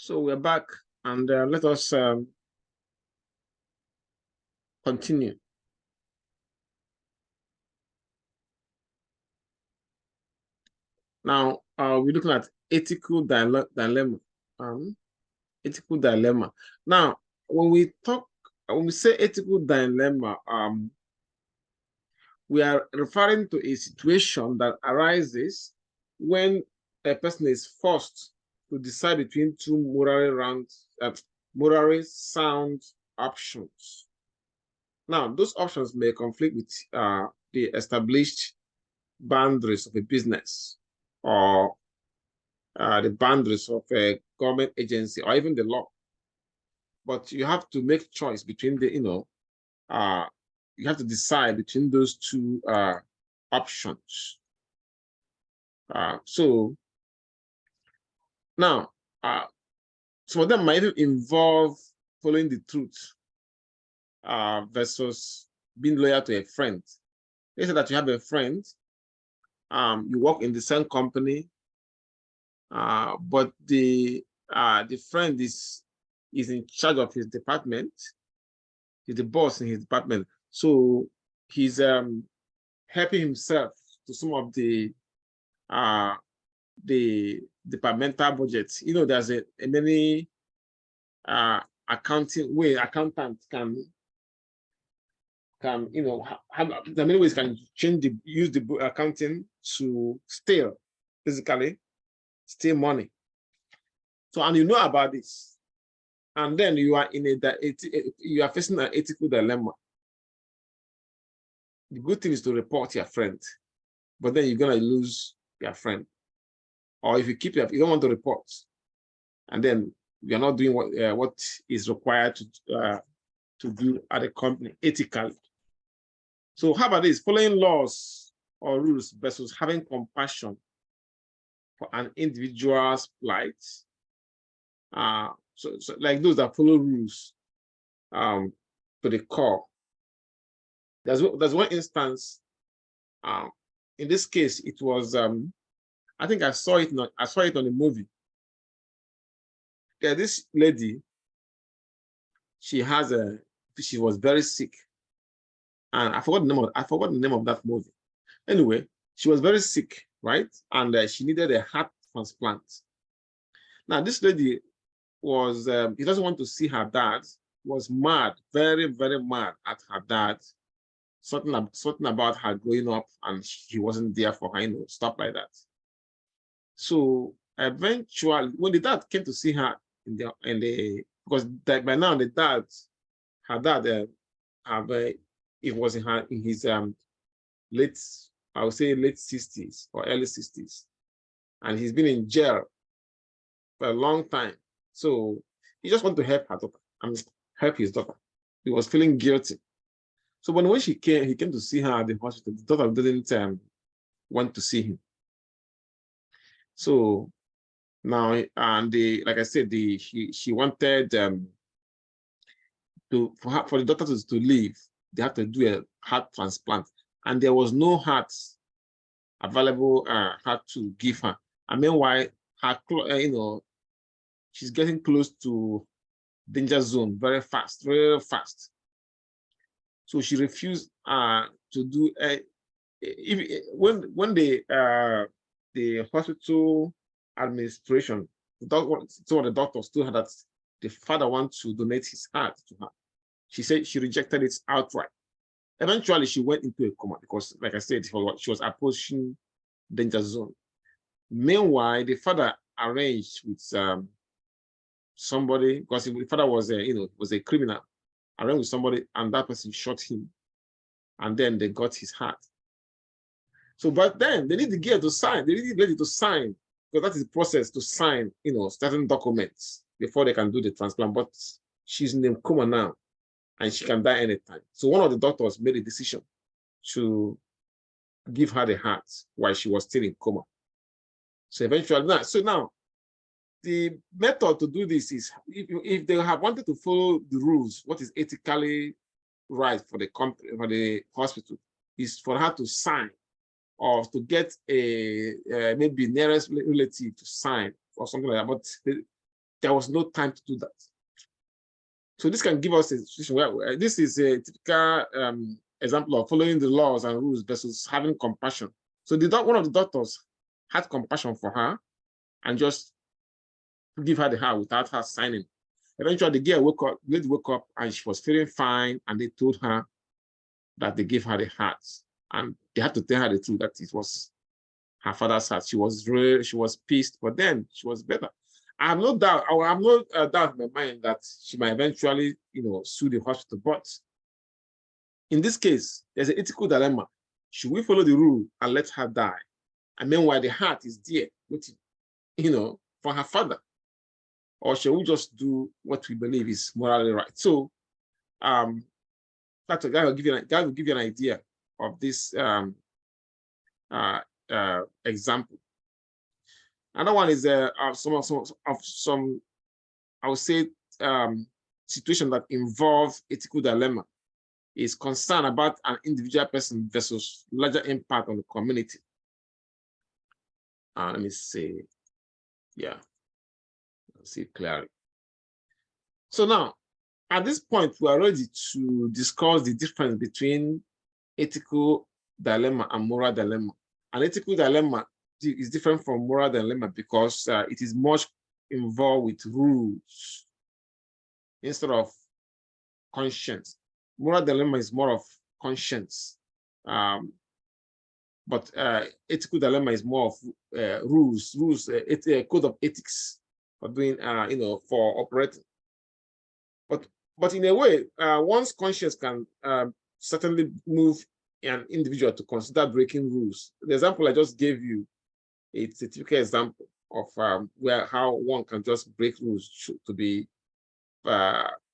So we're back, and let us continue. Now, we're looking at ethical dilemma. Ethical dilemma. Now, when we say ethical dilemma, we are referring to a situation that arises when a person is forced to decide between two morally sound options. Now, those options may conflict with the established boundaries of a business or the boundaries of a government agency or even the law. But you have to make choice between the, you have to decide between those two options. So now, some of them might involve following the truth versus being loyal to a friend. They say that you have a friend, you work in the same company, but the friend is in charge of his department. He's the boss in his department, so he's helping himself to some of the departmental budgets. You know, there's a many accountant can you know have there are many ways can use the accounting to steal, basically steal money. So, and you know about this, and then you are you are facing an ethical dilemma. The good thing is to report your friend, but then you're gonna lose your friend. Or if you keep you don't want to report, and then you're not doing what is required to do at a company ethically. So how about this? Following laws or rules versus having compassion for an individual's plight. So like those that follow rules to the core. There's one instance. In this case, it was I think I saw it on a movie. Yeah, this lady, she was very sick, and I forgot the name of that movie. Anyway, she was very sick, right? And she needed a heart transplant. Now, this lady was he doesn't want to see her dad. Was mad, very, very mad at her dad. Something about her growing up, and he wasn't there for her, stuff like that. So eventually, when the dad came to see her because by now her dad, it was in his late, I would say late 60s or early 60s, and he's been in jail for a long time. So he just wanted to help her daughter. Help his daughter. He was feeling guilty. So when he came to see her at the hospital. The daughter didn't want to see him. So now, and like I said, she wanted for the daughter to leave. They had to do a heart transplant, and there was no heart available heart to give her. And meanwhile, her she's getting close to danger zone very fast. So she refused to do when the hospital administration, some of the doctors told her that the father wants to donate his heart to her. She said she rejected it outright. Eventually, she went into a coma because, like I said, she was approaching danger zone. Meanwhile, the father arranged with somebody, because the father was a criminal, arranged with somebody, and that person shot him, and then they got his heart. So, but then they need the girl to sign. They need the lady to sign, because that is the process to sign, certain documents before they can do the transplant. But she's in a coma now, and she can die anytime. So one of the doctors made a decision to give her the heart while she was still in coma. So eventually, now the method to do this is if they have wanted to follow the rules, what is ethically right for the company, for the hospital, is for her to sign, or to get a maybe nearest relative to sign or something like that. But there was no time to do that. So this can give us a situation where this is a typical example of following the laws and rules versus having compassion. So one of the doctors had compassion for her and just give her the heart without her signing. Eventually, the girl woke up and she was feeling fine, and they told her that they gave her the heart, and they had to tell her the truth that it was her father's heart. She was pissed, but then she was better. I have no doubt. I have no doubt in my mind that she might eventually, sue the hospital. But in this case, there's an ethical dilemma. Should we follow the rule and let her die? And meanwhile, the heart is there, waiting, for her father. Or shall we just do what we believe is morally right? So, that will give you an idea of this example. Another one is some I would say situation that involve ethical dilemma is concern about an individual person versus larger impact on the community. Let me see. Yeah, let's see it clearly. So now, at this point, we are ready to discuss the difference between ethical dilemma and moral dilemma. An ethical dilemma is different from moral dilemma because it is much involved with rules instead of conscience. Moral dilemma is more of conscience, but ethical dilemma is more of rules, a code of ethics for doing, for operating. But in a way, one's conscience can certainly move an individual to consider breaking rules. The example I just gave you, it's a typical example of how one can just break rules to be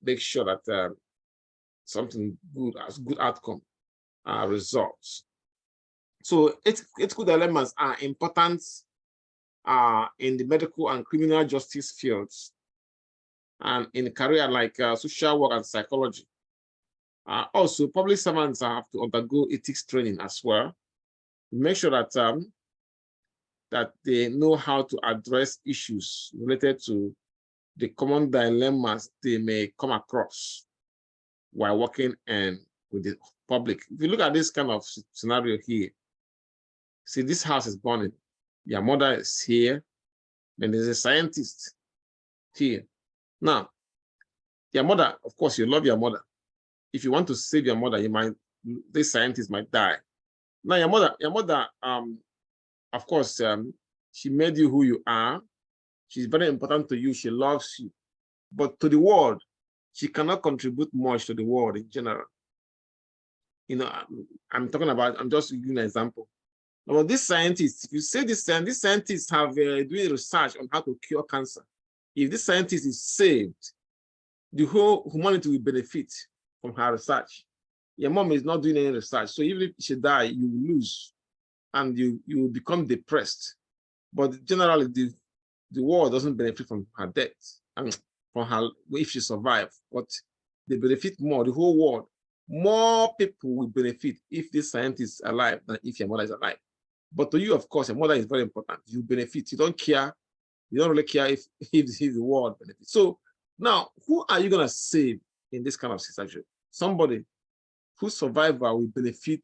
make sure that something good as good outcome results. So ethical dilemmas are important in the medical and criminal justice fields, and in a career like social work and psychology. Also, public servants have to undergo ethics training as well to make sure that that they know how to address issues related to the common dilemmas they may come across while working with the public. If you look at this kind of scenario here, see, this house is burning. Your mother is here. Then there's a scientist here. Now, your mother, of course, you love your mother. If you want to save your mother, this scientist might die. Now, your mother, of course, she made you who you are. She's very important to you. She loves you. But to the world, she cannot contribute much to the world in general. I'm just giving an example. About this scientist, if you say this scientists have doing research on how to cure cancer. If this scientist is saved, the whole humanity will benefit from her research. Your mom is not doing any research, so even if she die, you will lose, and you will become depressed. But generally, the world doesn't benefit from her death, and from her if she survives. But they benefit more. The whole world, more people will benefit if this scientist is alive than if your mother is alive. But to you, of course, your mother is very important. You benefit. You don't care. You don't really care if the world benefits. So now, who are you going to save in this kind of situation? Somebody whose survival will benefit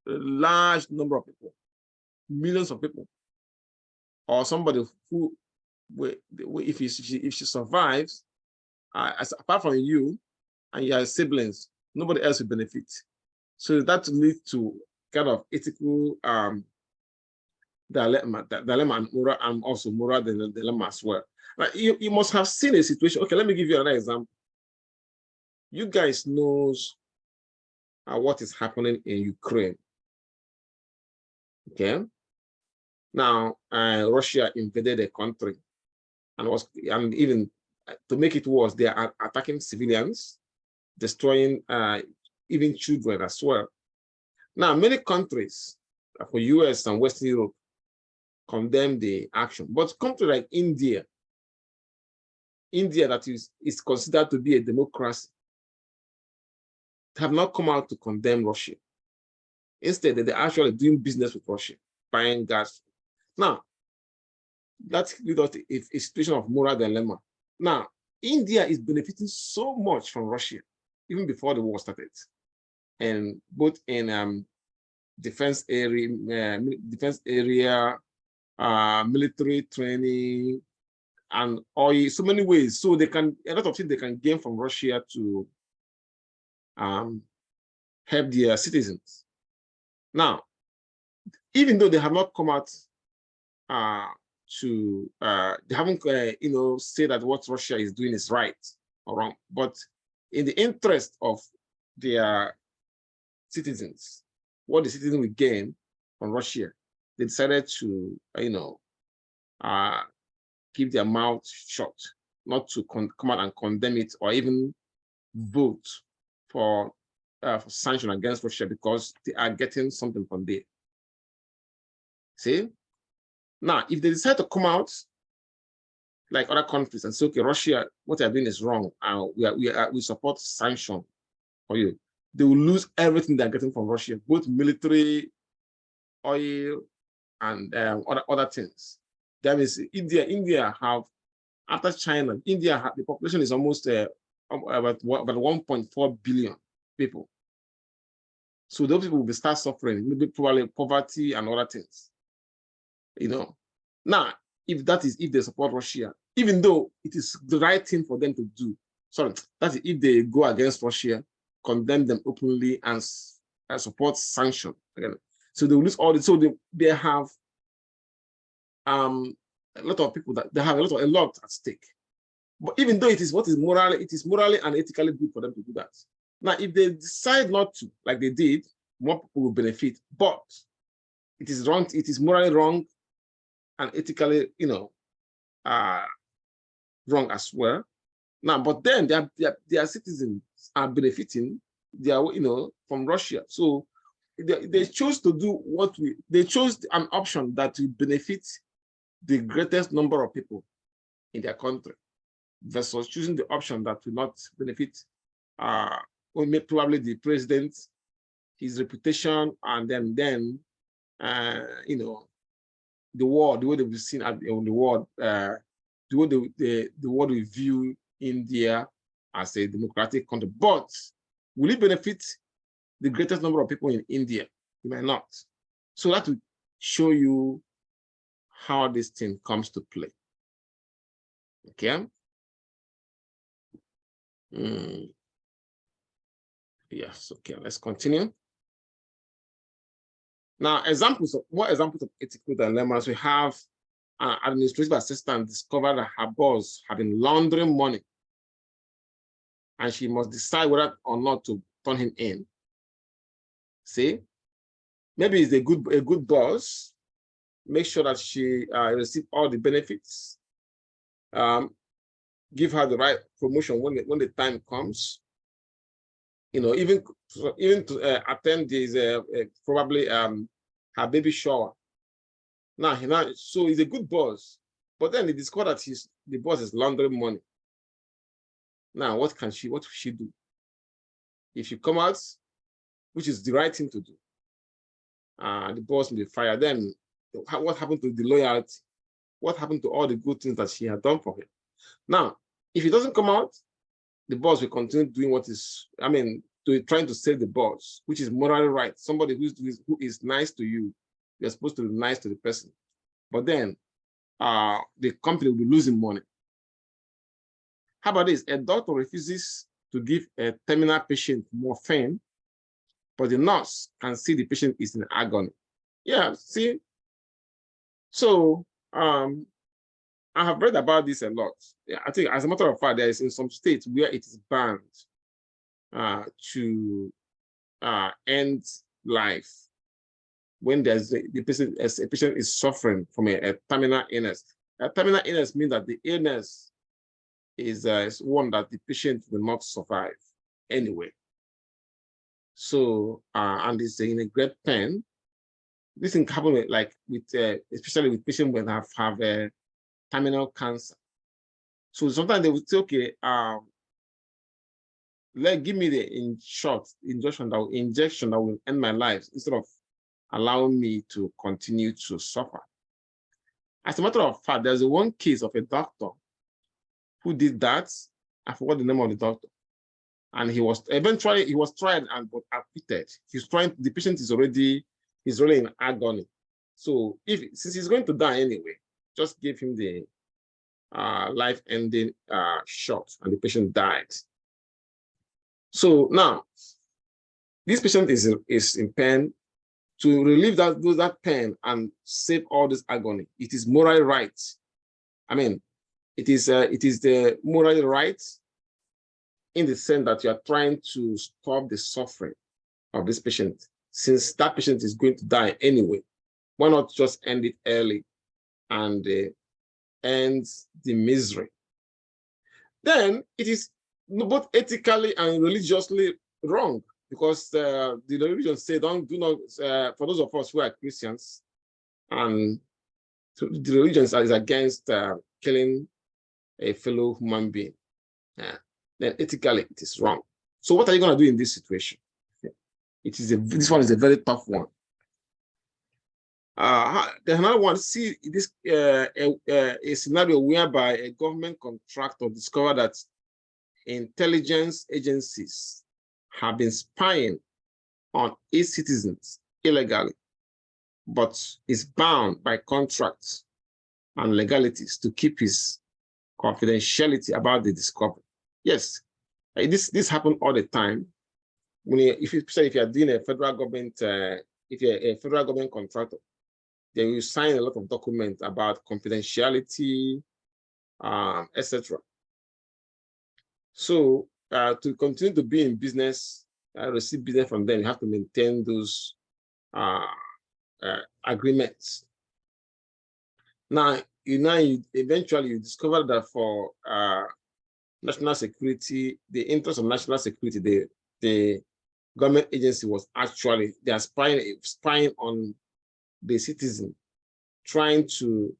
a large number of people, millions of people, or somebody who, if she survives, apart from you and your siblings, nobody else will benefit. So that leads to kind of ethical dilemma and moral, and also moral dilemma as well. Right? You must have seen a situation. Okay, let me give you another example. You guys knows what is happening in Ukraine. Okay. Now, Russia invaded a country, and even to make it worse, they are attacking civilians, destroying even children as well. Now, many countries, for US and Western Europe, condemn the action, but countries like India that is considered to be a democracy, have not come out to condemn Russia. Instead, they're actually doing business with Russia, buying gas. Now, that leads us to a situation of moral dilemma. Now, India is benefiting so much from Russia, even before the war started, and both in defense area, military training, and oil, so many ways. So they can, a lot of things they can gain from Russia to help their citizens. Now, even though they have not come out they haven't said that what Russia is doing is right or wrong, but in the interest of their citizens, what the citizens will gain from Russia, they decided to keep their mouth shut, not to come out and condemn it or even vote for sanction against Russia, because they are getting something from there. See? Now, if they decide to come out like other countries and say, okay, Russia, what they're doing is wrong, and we support sanction for you, they will lose everything they're getting from Russia, both military, oil, and other things. That means India have, after China, India the population is almost about 1.4 billion people. So those people will start suffering, maybe probably poverty and other things. Now, if they support Russia, even though it is the right thing for them to do, that's if they go against Russia, condemn them openly, and support sanction again. So they will lose all this. So they have a lot of people that they have a lot at stake. But even though it is morally and ethically good for them to do that. Now, if they decide not to, like they did, more people will benefit. But it is wrong. It is morally wrong and ethically, wrong as well. Now, but then their citizens are benefiting from Russia. So they chose to do they chose an option that will benefit the greatest number of people in their country, versus choosing the option that will not benefit probably the president, his reputation, and then the world, the way they've seen on the world, the way the world will view India as a democratic country. But will it benefit the greatest number of people in India? It might not. So that will show you how this thing comes to play. Okay. Yes. Okay. Let's continue. Now, more examples of ethical dilemmas. We have an administrative assistant discovered that her boss had been laundering money, and she must decide whether or not to turn him in. See, maybe he's a good boss. Make sure that she receives all the benefits. Give her the right promotion when the time comes. Even to attend this probably her baby shower. Now, so he's a good boss, but then he discovered that the boss is laundering money. Now, what should she do? If she come out, which is the right thing to do, the boss will be fired. Then what happened to the loyalty? What happened to all the good things that she had done for him? Now, if he doesn't come out, the boss will continue doing trying to save the boss, which is morally right. Somebody who is nice to you, you're supposed to be nice to the person. But then the company will be losing money. How about this? A doctor refuses to give a terminal patient morphine, but the nurse can see the patient is in agony. Yeah, see? So I have read about this a lot. Yeah, I think, as a matter of fact, there is in some states where it is banned to end life when a patient is suffering from a terminal illness. A terminal illness means that the illness is one that the patient will not survive anyway. So, and it's in a great pain. This can happen especially with patients when have terminal cancer. So sometimes they would say, okay, give me the injection that will end my life, instead of allowing me to continue to suffer. As a matter of fact, there's one case of a doctor who did that. I forgot the name of the doctor. And he was eventually tried and but acquitted. The patient is already in agony. So since he's going to die anyway, just give him the life-ending shot, and the patient died. So now, this patient is in pain. To relieve that pain and save all this agony, it is moral right. I mean, it is the moral right in the sense that you are trying to stop the suffering of this patient, since that patient is going to die anyway. Why not just end it early and end the misery? Then it is both ethically and religiously wrong, because the religion say do not for those of us who are Christians, and so the religion is against killing a fellow human being. Then ethically it is wrong. So what are you going to do in this situation? This one is a very tough one. There's another one. See this a scenario whereby a government contractor discovered that intelligence agencies have been spying on its citizens illegally, but is bound by contracts and legalities to keep his confidentiality about the discovery. Yes, this happens all the time. If you are doing a federal government, if you're a federal government contractor, then you sign a lot of documents about confidentiality, etc. So to continue to be in business, receive business from them, you have to maintain those agreements. Now, eventually you discover that for national security, the interest of national security, the government agency was actually, they are spying on the citizen, trying to,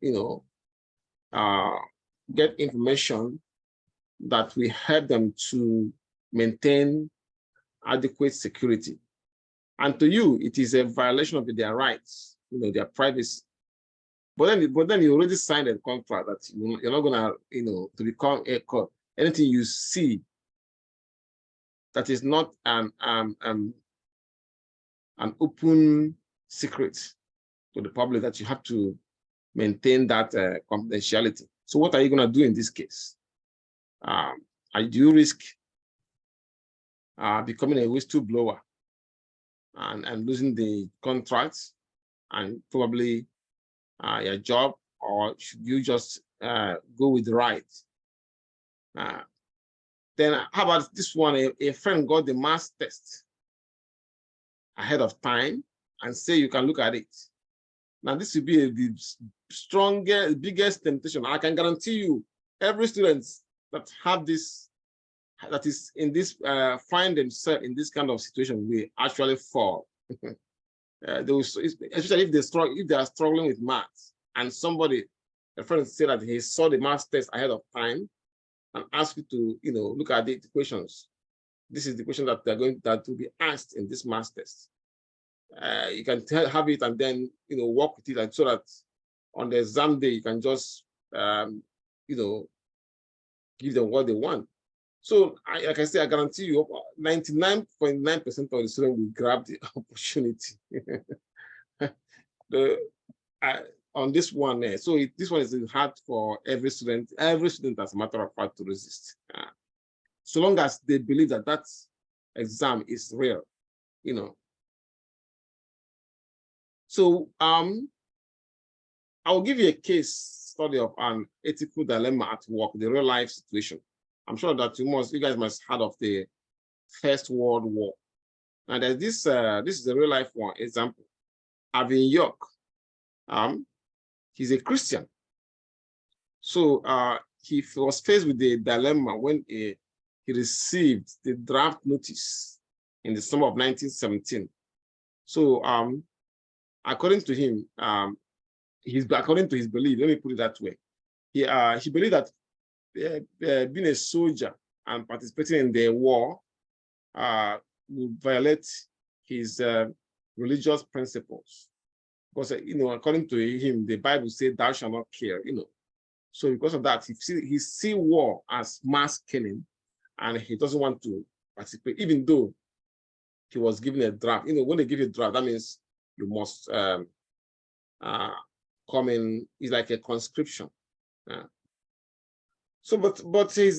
get information that will help them to maintain adequate security. And to you, it is a violation of their rights, their privacy. But then you already signed a contract that you're not gonna, to become a court. Anything you see that is not an open secret to the public, that you have to maintain that confidentiality. So what are you gonna do in this case? Do you risk becoming a whistleblower and losing the contracts and probably your job, or should you just go with the right? Then how about this one? A friend got the mass test ahead of time and say you can look at it. Now this will be the biggest temptation. I can guarantee you, every student that have this, that is in this, find themselves in this kind of situation, will actually fall. Especially if they are struggling with maths, and a friend said that he saw the maths test ahead of time and asked you to look at the equations. This is the question that that will be asked in this maths test. You can have it and then work with it, and so that on the exam day you can just give them what they want. So, like I say, I guarantee you, 99.9% of the students will grab the opportunity. On this one, so this one is hard for every student as a matter of fact to resist. So long as they believe that that exam is real, So I'll give you a case study of an ethical dilemma at work, the real life situation. I'm sure that you guys must have heard of the First World War. And there's this is a real life one example. Avin York, he's a Christian. So he was faced with the dilemma when he received the draft notice in the summer of 1917. So according to him, according to his belief, let me put it that way, he believed that being a soldier and participating in the war would violate his religious principles, because according to him, the Bible says, "Thou shalt not kill." So because of that, he see war as mass killing, and he doesn't want to participate, even though he was given a draft. When they give you a draft, that means you must come in. It's like a conscription. So, but his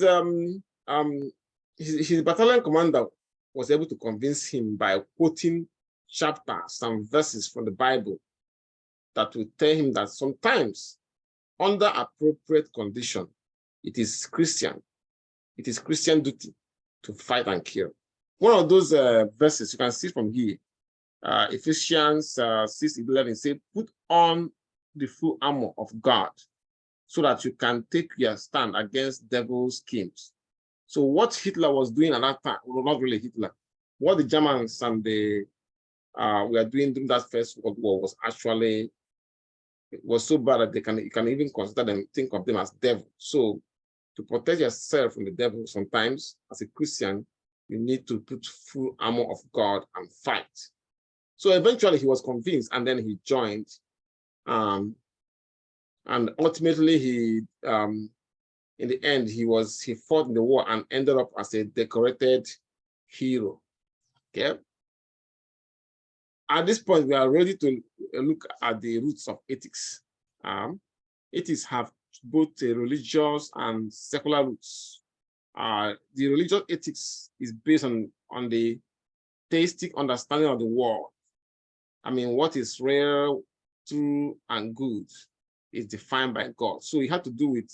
battalion commander was able to convince him by quoting chapters, some verses from the Bible that would tell him that sometimes, under appropriate condition, it is Christian duty to fight and kill. One of those verses you can see from here, Ephesians 6:11 says, "Put on the full armor of God, so that you can take your stand against devil's schemes." So what Hitler was doing at that time, well, not really Hitler, what the Germans and the were doing during that First World War was actually, it was so bad that you can even consider them, think of them as devil. So to protect yourself from the devil, sometimes as a Christian, you need to put full armor of God and fight. So eventually he was convinced, and then he joined. And ultimately he, in the end, he fought in the war and ended up as a decorated hero. Okay. At this point, we are ready to look at the roots of ethics. Ethics have both religious and secular roots. The religious ethics is based on the theistic understanding of the world. I mean, what is real, true, and good is defined by God. So it had to do with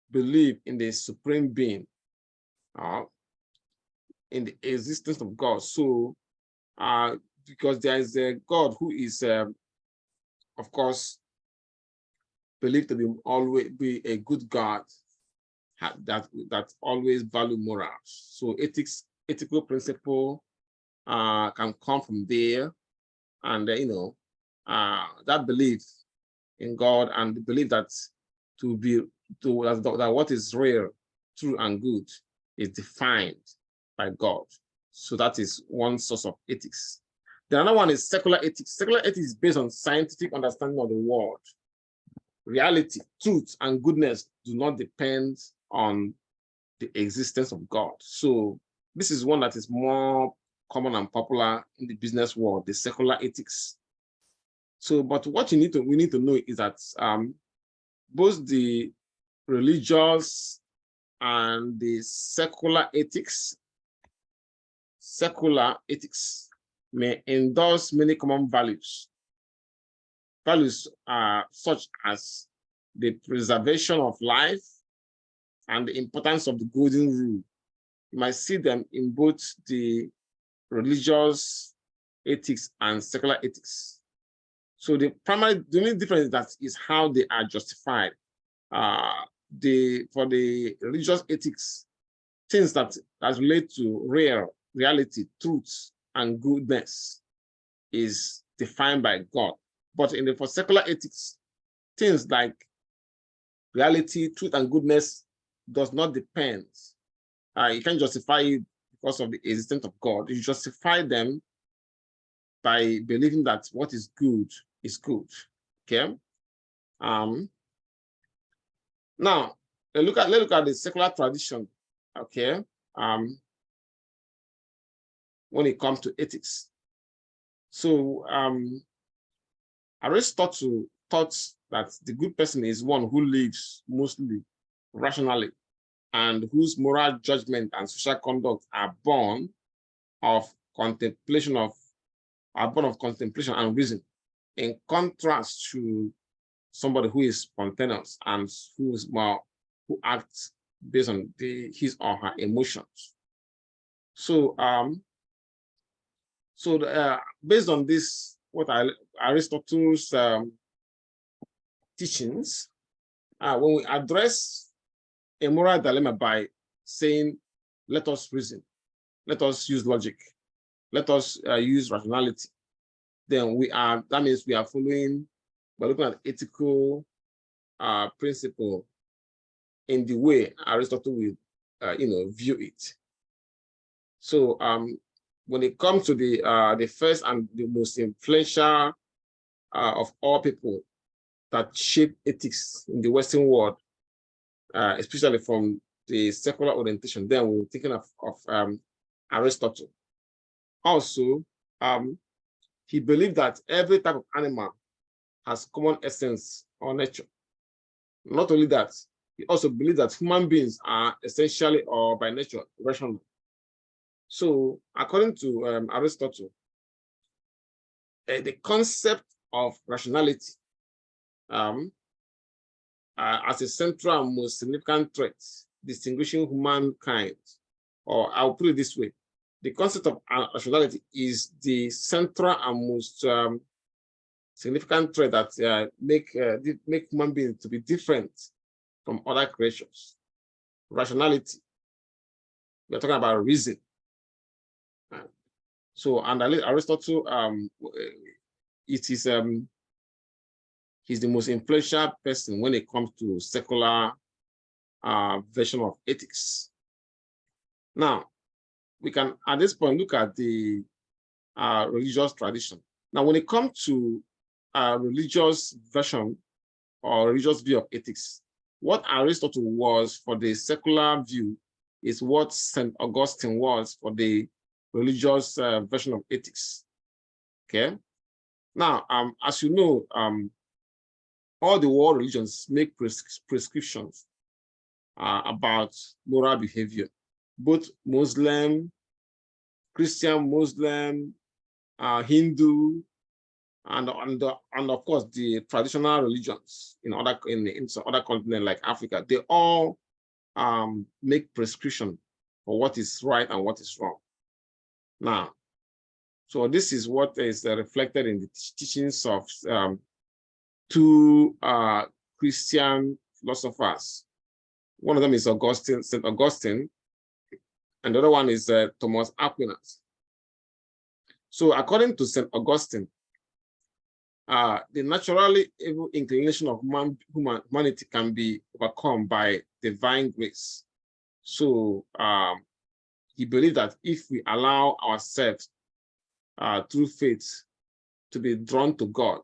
belief in the supreme being, in the existence of God. So, because there is a God who is, of course, believed to always be a good God that always value morals. So ethical principle can come from there, and that belief in God and the belief that that what is real, true, and good is defined by God. So that is one source of ethics. The other one is secular ethics. Secular ethics is based on scientific understanding of the world. Reality, truth, and goodness do not depend on the existence of God. So this is one that is more common and popular in the business world, the secular ethics. So, but what we need to know is that both the religious and the secular ethics may endorse many common values. Values are such as the preservation of life and the importance of the golden rule. You might see them in both the religious ethics and secular ethics. So the only difference is how they are justified. For the religious ethics, things that relate to reality, truth, and goodness is defined by God. But for secular ethics, things like reality, truth, and goodness does not depend. You can't justify it because of the existence of God. You justify them by believing that what is good is good. Okay. Now let's look at the secular tradition. Okay. When it comes to ethics, so Aristotle taught that the good person is one who lives mostly rationally and whose moral judgment and social conduct are born of contemplation and reason, in contrast to somebody who is spontaneous and who acts based on his or her emotions. So based on this, Aristotle's teachings, when we address a moral dilemma by saying, let us reason, let us use logic, let us use rationality, then that means we're looking at ethical principle in the way Aristotle will view it. So when it comes to the first and the most influential of all people that shape ethics in the Western world, especially from the secular orientation. Then we were thinking of Aristotle. Also, he believed that every type of animal has common essence or nature. Not only that, he also believed that human beings are essentially or by nature rational. So, according to Aristotle, the concept of rationality as a central and most significant trait distinguishing humankind, or I'll put it this way, the concept of rationality is the central and most significant trait that make human beings to be different from other creatures. Rationality, we're talking about reason. So, and Aristotle, he's the most influential person when it comes to secular version of ethics. Now, we can, at this point, look at the religious tradition. Now, when it comes to religious version or religious view of ethics, what Aristotle was for the secular view is what St. Augustine was for the religious version of ethics. Okay. Now, as you know, all the world religions make prescriptions about moral behavior. Both Muslim, Christian, Muslim, Hindu, and of course the traditional religions in other continents like Africa, they all make prescription for what is right and what is wrong. Now, so this is what is reflected in the teachings of two Christian philosophers. One of them is St. Augustine, and the other one is Thomas Aquinas. So according to St. Augustine, the naturally evil inclination of humanity can be overcome by divine grace. So he believed that if we allow ourselves through faith to be drawn to God,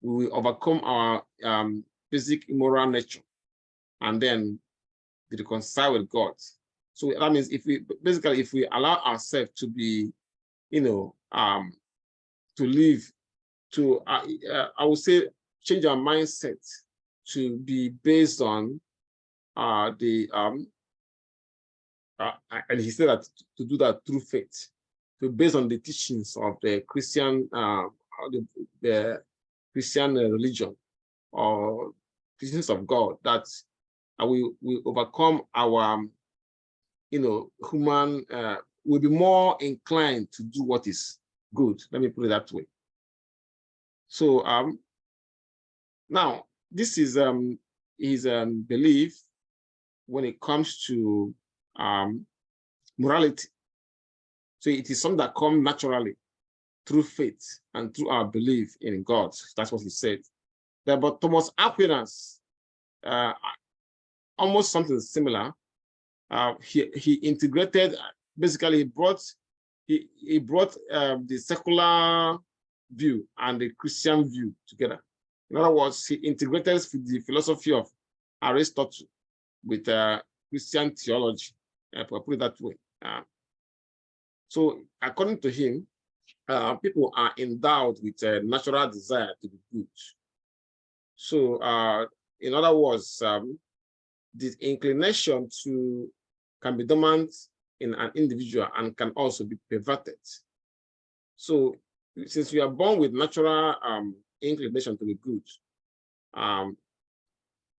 we will overcome our basic immoral nature and then be reconciled with God. So that means if we allow ourselves to be, to live, to I would say change our mindset to be based on and he said that to do that through faith, so based on the teachings of the Christian the Christian religion or teachings of God, that we overcome our human, will be more inclined to do what is good. Let me put it that way. So now this is his belief when it comes to morality. So it is something that comes naturally through faith and through our belief in God. That's what he said. But Thomas Aquinas, almost something similar. He integrated, basically he brought the secular view and the Christian view together. In other words, he integrated the philosophy of Aristotle with Christian theology, put it that way. So according to him, people are endowed with a natural desire to be good. So in other words, this inclination can be dormant in an individual and can also be perverted. So since we are born with natural inclination to be good,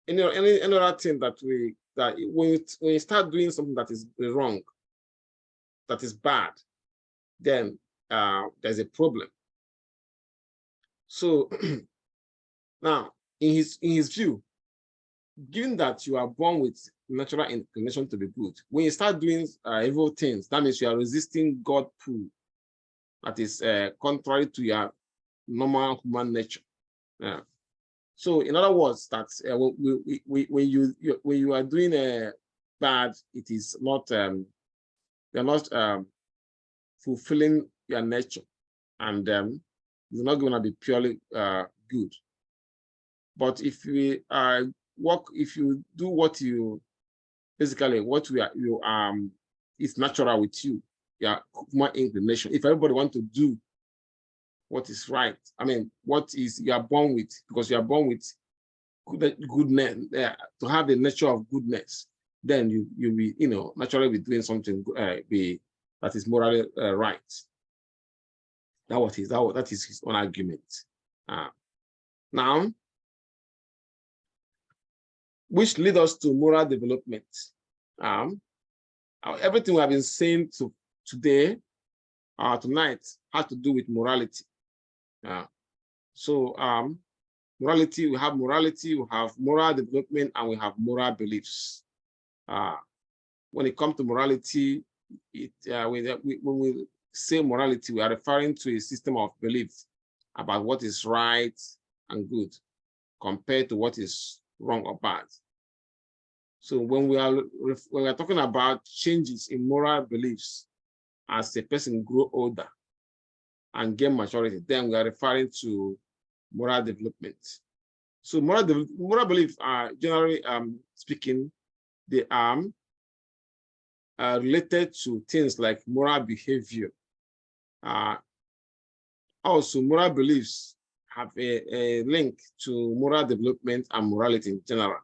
any other thing that when you start doing something that is wrong, that is bad, then there's a problem. So now, in his view, given that you are born with natural inclination to be good, when you start doing evil things, that means you are resisting God pull that is contrary to your normal human nature. So, in other words, that when you are doing bad, it is not you're not fulfilling your nature, and it's not going to be purely good. But if we do what you basically what it's natural with you, your human inclination. If everybody want to do what is right, I mean, what is you are born with, because you are born with goodness, to have the nature of goodness, then you will naturally be doing something that is morally right. That is his own argument. Now, which lead us to moral development. Everything we have been saying today, tonight, has to do with morality. Morality, we have moral development, and we have moral beliefs. When it comes to morality, when we say morality, we are referring to a system of beliefs about what is right and good compared to what is wrong or bad. So when we are talking about changes in moral beliefs as a person grow older and gain maturity, then we are referring to moral development. So moral beliefs are generally speaking, they are related to things like moral behavior. Also, moral beliefs have a link to moral development and morality in general.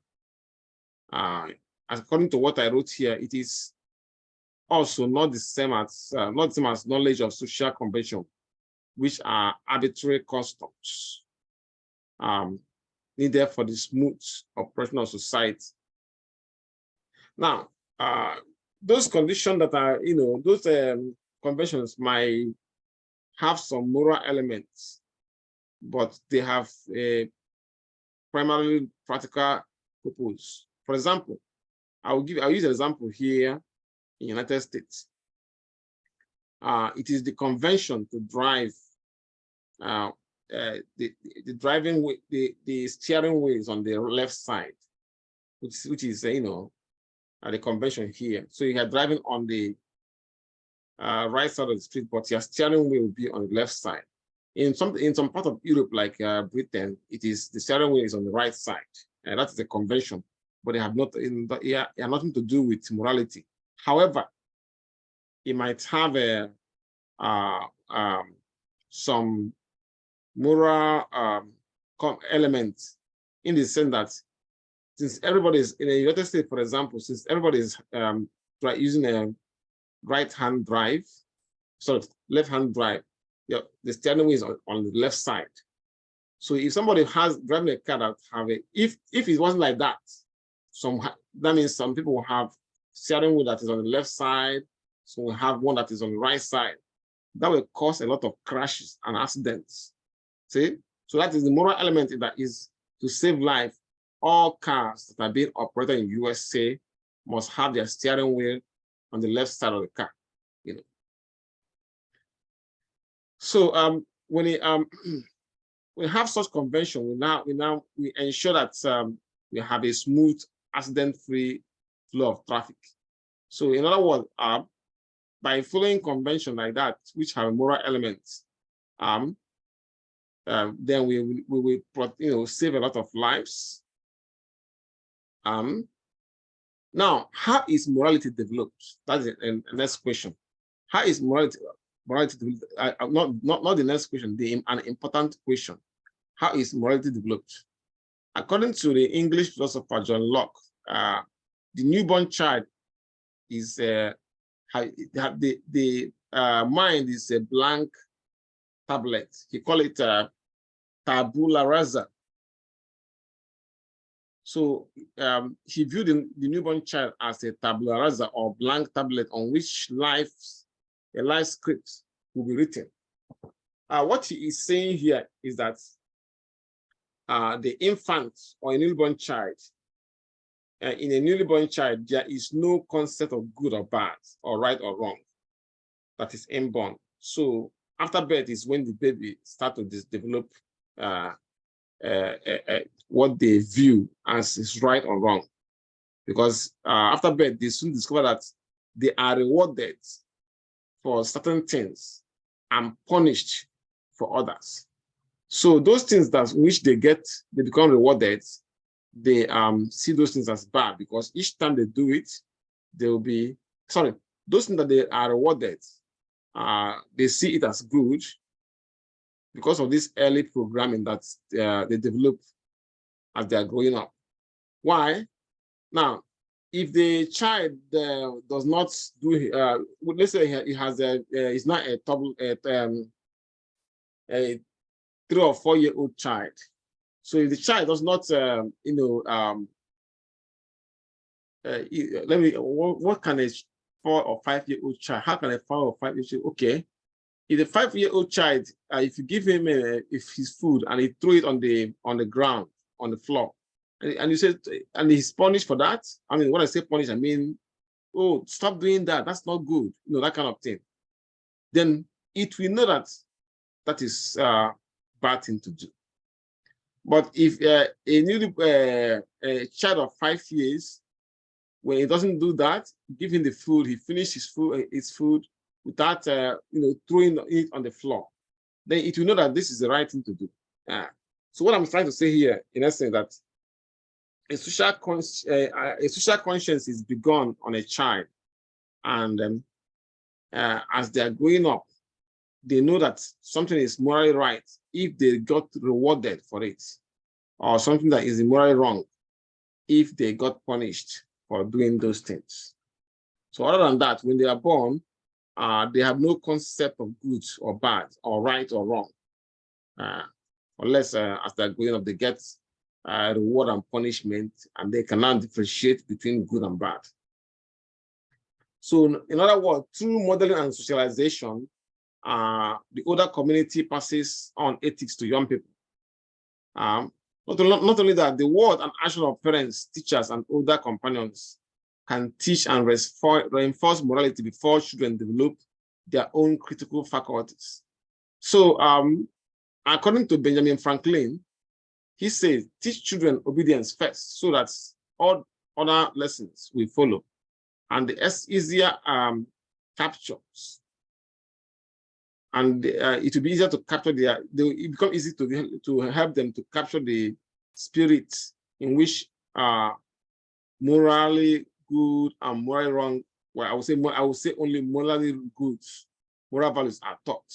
According to what I wrote here, it is also not the same as knowledge of social convention, which are arbitrary customs needed for the smooth operation of society. Now, those conditions that are, those conventions might have some moral elements, but they have a primarily practical purpose. For example, I'll use an example here in the United States. It is the convention to drive the driving way, the steering wheel is on the left side, which is the convention here. So you are driving on the right side of the street, but your steering wheel will be on the left side. In some part of Europe, like Britain, it is the steering wheel is on the right side, and that's the convention. But they have nothing to do with morality. However, it might have some moral elements in the sense that since everybody is in the United States, for example, since everybody is using a right-hand drive, left-hand drive, the steering wheel is on the left side. So if somebody has driving a car that have if it wasn't like that, that means some people will have steering wheel that is on the left side, so we have one that is on the right side. That will cause a lot of crashes and accidents. See? So that is the moral element that is to save life. All cars that are being operated in USA must have their steering wheel on the left side of the car. So when we have such convention, we ensure that we have a smooth, accident-free flow of traffic. So in other words, by following convention like that, which have moral elements, then we will save a lot of lives. Now, how is morality developed? That's the next question. How is morality developed? Not the next question, an important question. How is morality developed? According to the English philosopher John Locke, the newborn child is the mind is a blank tablet. He call it tabula rasa. So he viewed the newborn child as a tabula rasa or blank tablet on which a life script will be written. What he is saying here is that the infant or a newborn child, in a newly born child, there is no concept of good or bad or right or wrong that is inborn. So after birth is when the baby starts to develop what they view as is right or wrong. Because after birth, they soon discover that they are rewarded for certain things and punished for others. So those things that which they become rewarded they see those things as bad, because each time they do it, they will be, sorry, those things that they are rewarded, they see it as good because of this early programming that they develop as they are growing up. Why? Now, if the child does not do, let's say he has it's not a 3 or 4 year old child. So if the child does not, what can a 4 or 5 year old child? How can a 4 or 5 year old? Okay, if the 5 year old child, if you give him if his food and he throw it on the ground, on the floor, and you say, and he's punished for that. I mean, when I say punish, I mean, oh, stop doing that. That's not good. That kind of thing. Then it will know that that is bad thing to do. But if a child of 5 years, when he doesn't do that, give him the food, he finishes his food without throwing it on the floor, then it will know that this is the right thing to do. So what I'm trying to say here, in essence, that a social conscience is begun on a child, and as they are growing up, they know that something is morally right if they got rewarded for it, or something that is morally wrong if they got punished for doing those things. So other than that, when they are born, they have no concept of good or bad, or right or wrong, unless as they're growing up, they get reward and punishment, and they cannot differentiate between good and bad. So in other words, through modeling and socialization, the older community passes on ethics to young people. Not only that, the word and action of parents, teachers, and older companions can teach and reinforce morality before children develop their own critical faculties. So according to Benjamin Franklin, he says, teach children obedience first, so that all other lessons will follow, and the easier captures. And it will be easier to capture it becomes easy to help them to capture the spirit in which morally good and morally wrong, well, I would say only morally good, moral values are taught.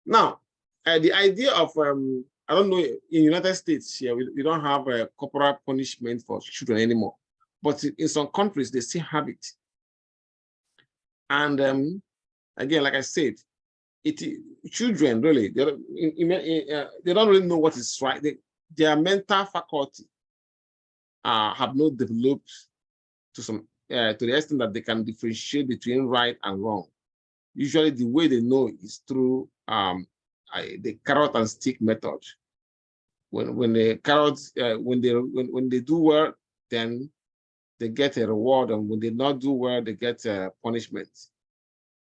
Now, the idea of, I don't know, in United States here, we don't have a corporal punishment for children anymore, but in some countries, they still have it. And again, like I said, children really, they don't really know what is right. Their mental faculty have not developed to the extent that they can differentiate between right and wrong. Usually, the way they know is through the carrot and stick method. When the carrots, when they do well, then they get a reward, and when they not do well, they get a punishment.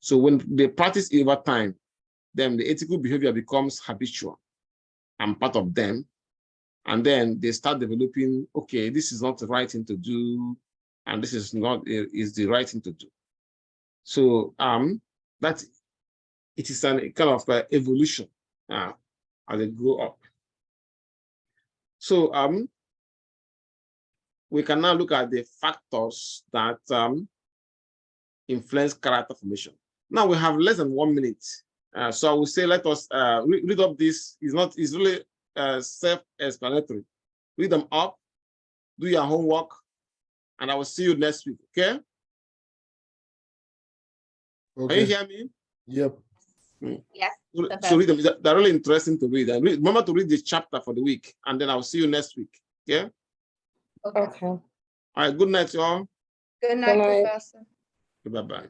So when they practice it over time, then the ethical behavior becomes habitual and part of them. And then they start developing, okay, this is not the right thing to do, and this is the right thing to do. So that it is a kind of evolution as they grow up. So we can now look at the factors that influence character formation. Now we have less than 1 minute. So I will say, let us read up this. It's really self-explanatory. Read them up, do your homework, and I will see you next week, okay? Can you hear me? Yep. Yes. So read them. They're really interesting to read. And remember to read the chapter for the week, and then I'll see you next week, okay? Okay. All right, good night, y'all. Good night, Professor. Bye-bye.